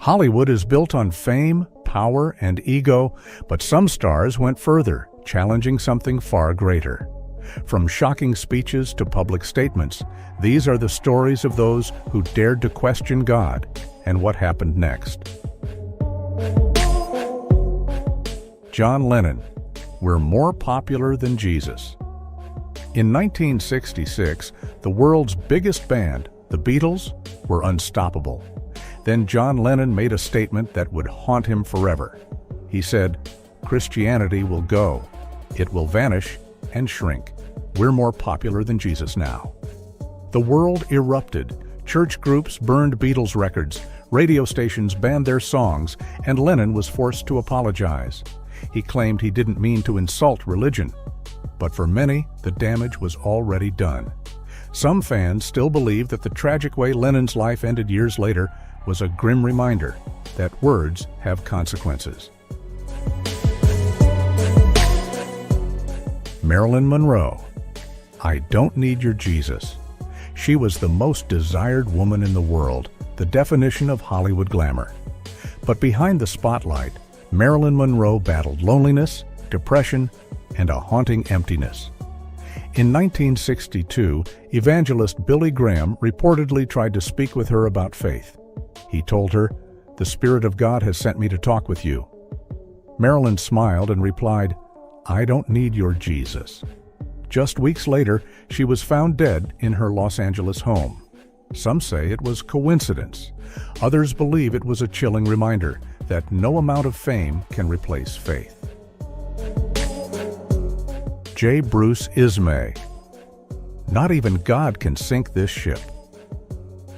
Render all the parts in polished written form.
Hollywood is built on fame, power, and ego, but some stars went further, challenging something far greater. From shocking speeches to public statements, these are the stories of those who dared to question God and what happened next. John Lennon, we're more popular than Jesus. In 1966, the world's biggest band, the Beatles, were unstoppable. Then John Lennon made a statement that would haunt him forever. He said, "Christianity will go. It will vanish and shrink. We're more popular than Jesus now." The world erupted. Church groups burned Beatles records, radio stations banned their songs, and Lennon was forced to apologize. He claimed he didn't mean to insult religion. But for many, the damage was already done. Some fans still believe that the tragic way Lennon's life ended years later was a grim reminder that words have consequences. Marilyn Monroe. I don't need your Jesus. She was the most desired woman in the world, the definition of Hollywood glamour. But behind the spotlight, Marilyn Monroe battled loneliness, depression, and a haunting emptiness. In 1962, evangelist Billy Graham reportedly tried to speak with her about faith. He told her, "The Spirit of God has sent me to talk with you." Marilyn smiled and replied, "I don't need your Jesus." Just weeks later, she was found dead in her Los Angeles home. Some say it was coincidence. Others believe it was a chilling reminder that no amount of fame can replace faith. J. Bruce Ismay. Not even God can sink this ship.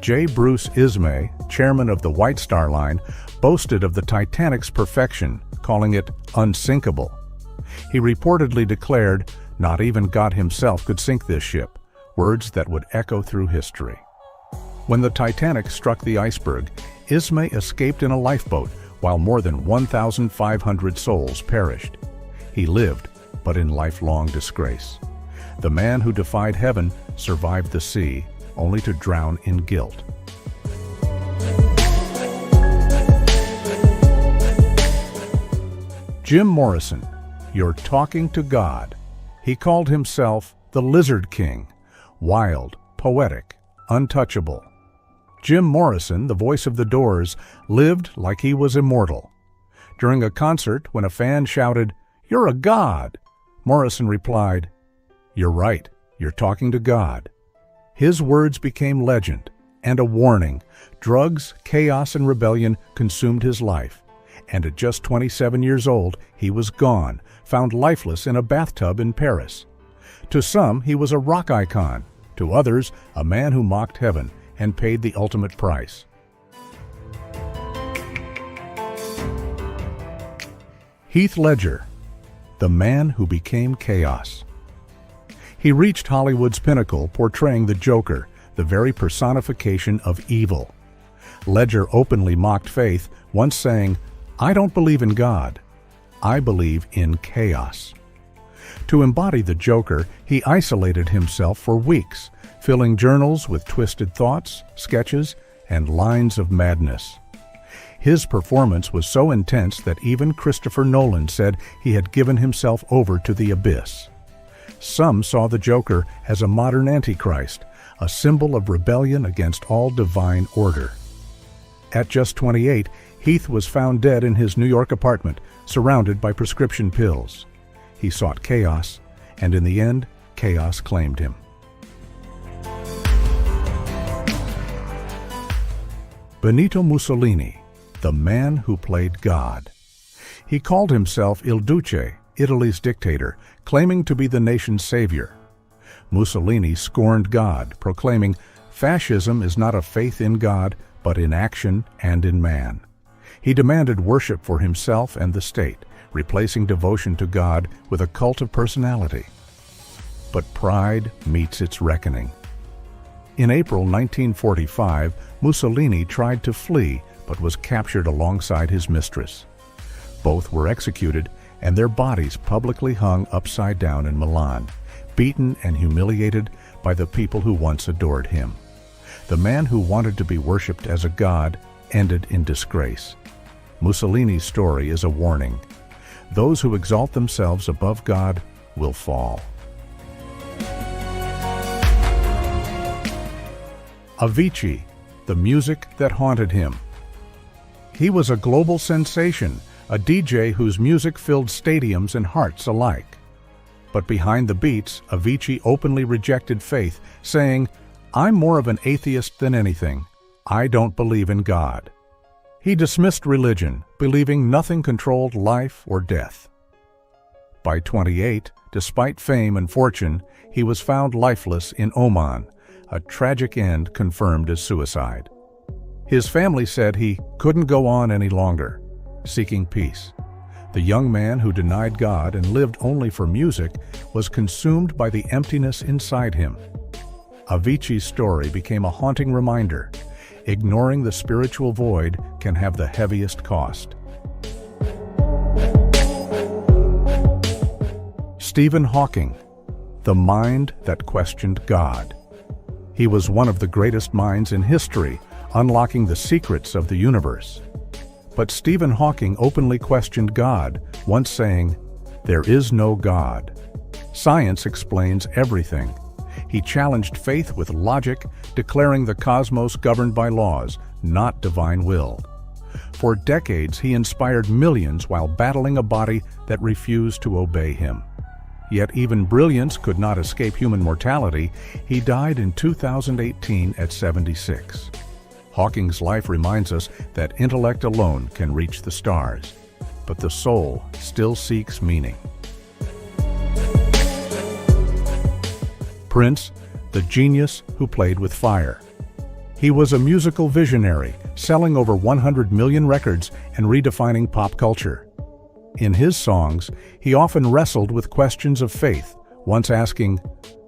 J. Bruce Ismay, chairman of the White Star Line, boasted of the Titanic's perfection, calling it unsinkable. He reportedly declared, "Not even God himself could sink this ship," words that would echo through history. When the Titanic struck the iceberg, Ismay escaped in a lifeboat while more than 1,500 souls perished. He lived, but in lifelong disgrace. The man who defied heaven survived the sea, only to drown in guilt. Jim Morrison, you're talking to God. He called himself the Lizard King, wild, poetic, untouchable. Jim Morrison, the voice of the Doors, lived like he was immortal. During a concert, when a fan shouted, "You're a god," Morrison replied, "You're right, you're talking to God." His words became legend and a warning. Drugs, chaos, and rebellion consumed his life. And at just 27 years old, he was gone, found lifeless in a bathtub in Paris. To some, he was a rock icon. To others, a man who mocked heaven and paid the ultimate price. Heath Ledger, the man who became chaos. He reached Hollywood's pinnacle portraying the Joker, the very personification of evil. Ledger openly mocked faith, once saying, "I don't believe in God. I believe in chaos." To embody the Joker, he isolated himself for weeks, filling journals with twisted thoughts, sketches, and lines of madness. His performance was so intense that even Christopher Nolan said he had given himself over to the abyss. Some saw the Joker as a modern Antichrist, a symbol of rebellion against all divine order. At just 28, Heath was found dead in his New York apartment, surrounded by prescription pills. He sought chaos, and in the end, chaos claimed him. Benito Mussolini, the man who played God. He called himself Il Duce, Italy's dictator, claiming to be the nation's savior. Mussolini scorned God, proclaiming, "Fascism is not a faith in God, but in action and in man." He demanded worship for himself and the state, replacing devotion to God with a cult of personality. But pride meets its reckoning. In April 1945, Mussolini tried to flee, but was captured alongside his mistress. Both were executed, and their bodies publicly hung upside down in Milan, beaten and humiliated by the people who once adored him. The man who wanted to be worshipped as a god ended in disgrace. Mussolini's story is a warning. Those who exalt themselves above God will fall. Avicii, the music that haunted him. He was a global sensation, a DJ whose music filled stadiums and hearts alike. But behind the beats, Avicii openly rejected faith, saying, "I'm more of an atheist than anything. I don't believe in God." He dismissed religion, believing nothing controlled life or death. By 28, despite fame and fortune, he was found lifeless in Oman, a tragic end confirmed as suicide. His family said he couldn't go on any longer, seeking peace. The young man who denied God and lived only for music was consumed by the emptiness inside him. Avicii's story became a haunting reminder. Ignoring the spiritual void can have the heaviest cost. Stephen Hawking, the mind that questioned God. He was one of the greatest minds in history, unlocking the secrets of the universe. But Stephen Hawking openly questioned God, once saying, "There is no God. Science explains everything." He challenged faith with logic, declaring the cosmos governed by laws, not divine will. For decades, he inspired millions while battling a body that refused to obey him. Yet even brilliance could not escape human mortality. He died in 2018 at 76. Hawking's life reminds us that intellect alone can reach the stars, but the soul still seeks meaning. Prince, the genius who played with fire. He was a musical visionary, selling over 100 million records and redefining pop culture. In his songs, he often wrestled with questions of faith, once asking,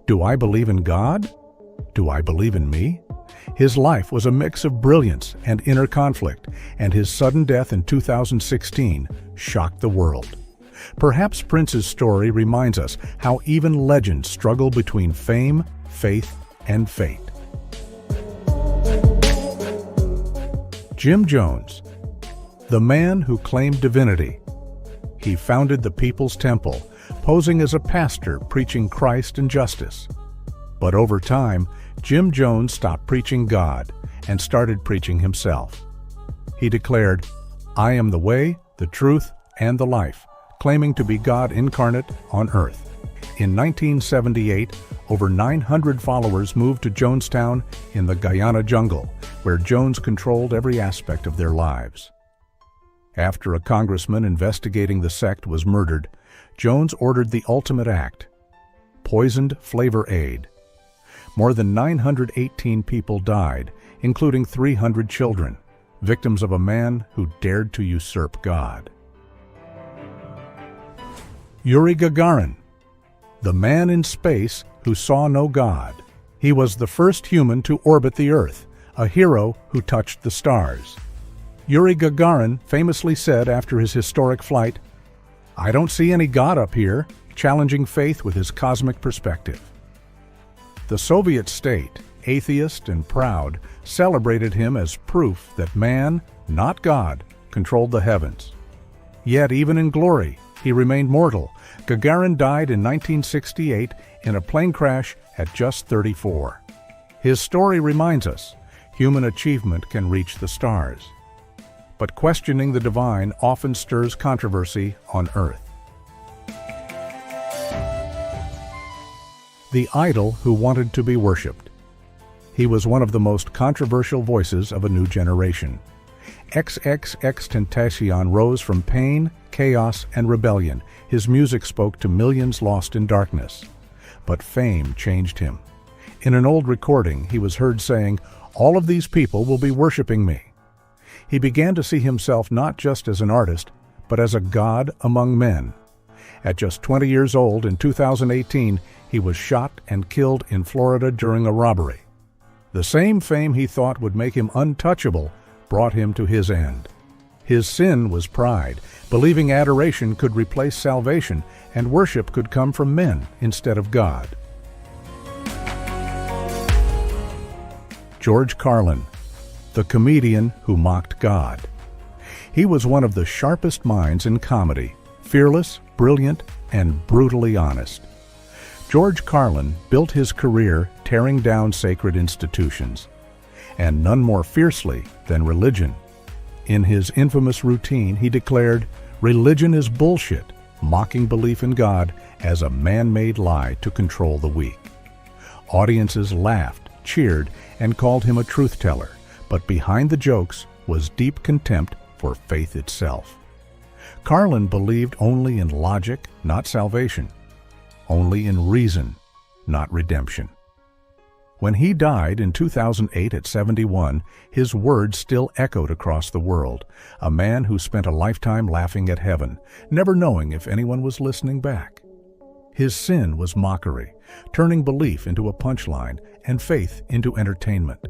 "Do I believe in God? Do I believe in me?" His life was a mix of brilliance and inner conflict, and his sudden death in 2016 shocked the world. Perhaps Prince's story reminds us how even legends struggle between fame, faith, and fate. Jim Jones, the man who claimed divinity. He founded the People's Temple, posing as a pastor preaching Christ and justice. But over time, Jim Jones stopped preaching God and started preaching himself. He declared, "I am the way, the truth, and the life," claiming to be God incarnate on earth. In 1978, over 900 followers moved to Jonestown in the Guyana jungle, where Jones controlled every aspect of their lives. After a congressman investigating the sect was murdered, Jones ordered the ultimate act: poisoned Flavor Aid. More than 918 people died, including 300 children, victims of a man who dared to usurp God. Yuri Gagarin, the man in space who saw no God. He was the first human to orbit the Earth, a hero who touched the stars. Yuri Gagarin famously said after his historic flight, "I don't see any God up here," challenging faith with his cosmic perspective. The Soviet state, atheist and proud, celebrated him as proof that man, not God, controlled the heavens. Yet even in glory, he remained mortal. Gagarin died in 1968 in a plane crash at just 34. His story reminds us, human achievement can reach the stars. But questioning the divine often stirs controversy on Earth. The idol who wanted to be worshipped. He was one of the most controversial voices of a new generation. XXXTentacion rose from pain, chaos, and rebellion. His music spoke to millions lost in darkness. But fame changed him. In an old recording, he was heard saying, "All of these people will be worshiping me." He began to see himself not just as an artist, but as a god among men. At just 20 years old in 2018, he was shot and killed in Florida during a robbery. The same fame he thought would make him untouchable brought him to his end. His sin was pride, believing adoration could replace salvation and worship could come from men instead of God. George Carlin, the comedian who mocked God. He was one of the sharpest minds in comedy, fearless, brilliant, and brutally honest. George Carlin built his career tearing down sacred institutions, and none more fiercely than religion. In his infamous routine, he declared, "Religion is bullshit," mocking belief in God as a man-made lie to control the weak. Audiences laughed, cheered, and called him a truth-teller, but behind the jokes was deep contempt for faith itself. Carlin believed only in logic, not salvation, only in reason, not redemption. When he died in 2008 at 71, his words still echoed across the world, a man who spent a lifetime laughing at heaven, never knowing if anyone was listening back. His sin was mockery, turning belief into a punchline and faith into entertainment.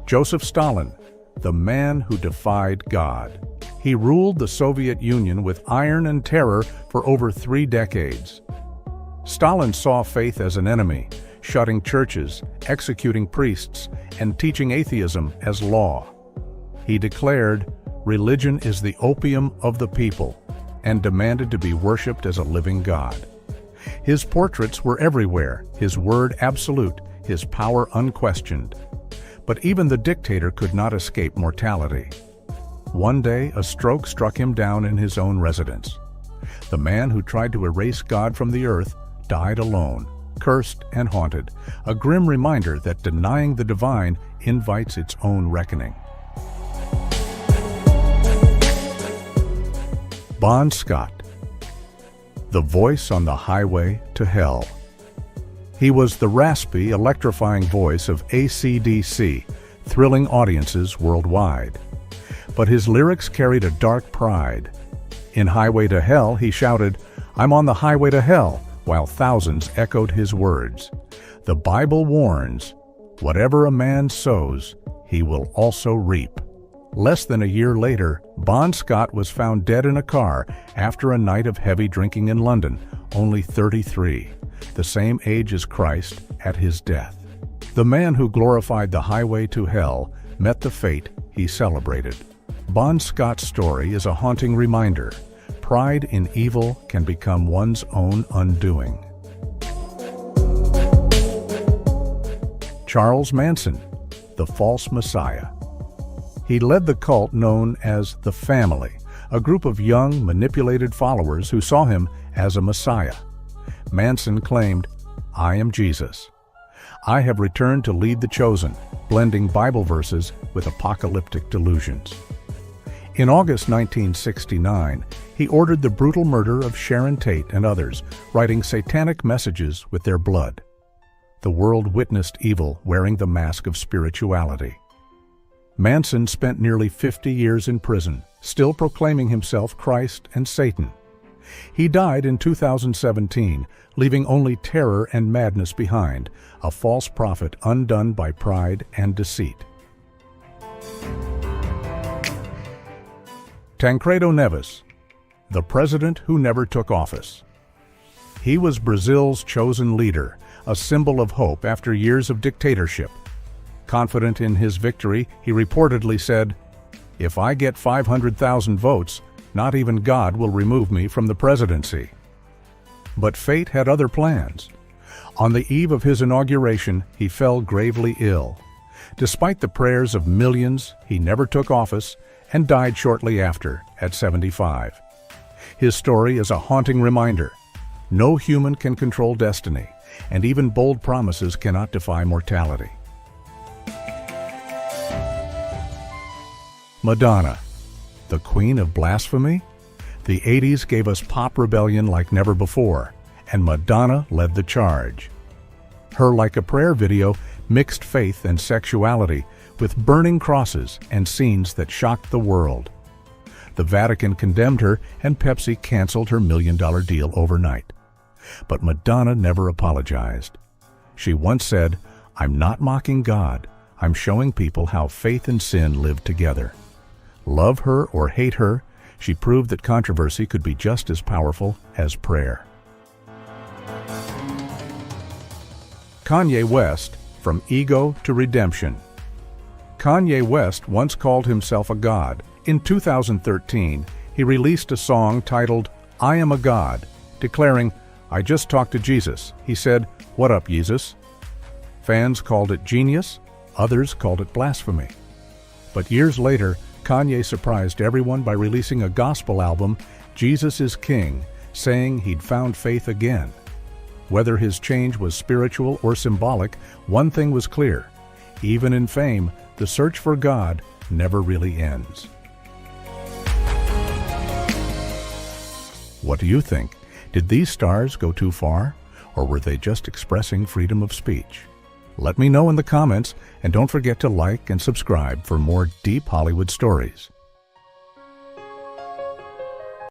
Joseph Stalin, the man who defied God. He ruled the Soviet Union with iron and terror for over 3 decades. Stalin saw faith as an enemy, shutting churches, executing priests, and teaching atheism as law. He declared, "Religion is the opium of the people," and demanded to be worshipped as a living God. His portraits were everywhere, his word absolute, his power unquestioned. But even the dictator could not escape mortality. One day, a stroke struck him down in his own residence. The man who tried to erase God from the earth died alone, cursed and haunted, a grim reminder that denying the divine invites its own reckoning. Bon Scott, the voice on the highway to hell. He was the raspy, electrifying voice of AC/DC, thrilling audiences worldwide. But his lyrics carried a dark pride. In Highway to Hell, he shouted, "I'm on the highway to hell," while thousands echoed his words. The Bible warns, "Whatever a man sows, he will also reap." Less than a year later, Bon Scott was found dead in a car after a night of heavy drinking in London, only 33, the same age as Christ at his death. The man who glorified the highway to hell met the fate he celebrated. Bon Scott's story is a haunting reminder. Pride in evil can become one's own undoing. Charles Manson, the false messiah. He led the cult known as the Family, a group of young, manipulated followers who saw him as a messiah. Manson claimed, "I am Jesus. I have returned to lead the chosen," blending Bible verses with apocalyptic delusions. In August 1969, he ordered the brutal murder of Sharon Tate and others, writing satanic messages with their blood. The world witnessed evil wearing the mask of spirituality. Manson spent nearly 50 years in prison, still proclaiming himself Christ and Satan. He died in 2017, leaving only terror and madness behind, a false prophet undone by pride and deceit. Tancredo Neves, the president who never took office. He was Brazil's chosen leader, a symbol of hope after years of dictatorship. Confident in his victory, he reportedly said, "If I get 500,000 votes, not even God will remove me from the presidency." But fate had other plans. On the eve of his inauguration, he fell gravely ill. Despite the prayers of millions, he never took office and died shortly after, at 75. His story is a haunting reminder. No human can control destiny, and even bold promises cannot defy mortality. Madonna, the queen of blasphemy? The 80s gave us pop rebellion like never before, and Madonna led the charge. Her Like a Prayer video mixed faith and sexuality with burning crosses and scenes that shocked the world. The Vatican condemned her, and Pepsi canceled her $1 million deal overnight. But Madonna never apologized. She once said, "I'm not mocking God. I'm showing people how faith and sin live together." Love her or hate her, she proved that controversy could be just as powerful as prayer. Kanye West, From Ego to Redemption. Kanye West once called himself a god. In 2013, he released a song titled, "I Am a God," declaring, "I just talked to Jesus. He said, 'What up, Jesus?'" Fans called it genius, others called it blasphemy. But years later, Kanye surprised everyone by releasing a gospel album, Jesus is King, saying he'd found faith again. Whether his change was spiritual or symbolic, one thing was clear: even in fame, the search for God never really ends. What do you think? Did these stars go too far, or were they just expressing freedom of speech? Let me know in the comments, and don't forget to like and subscribe for more deep Hollywood stories.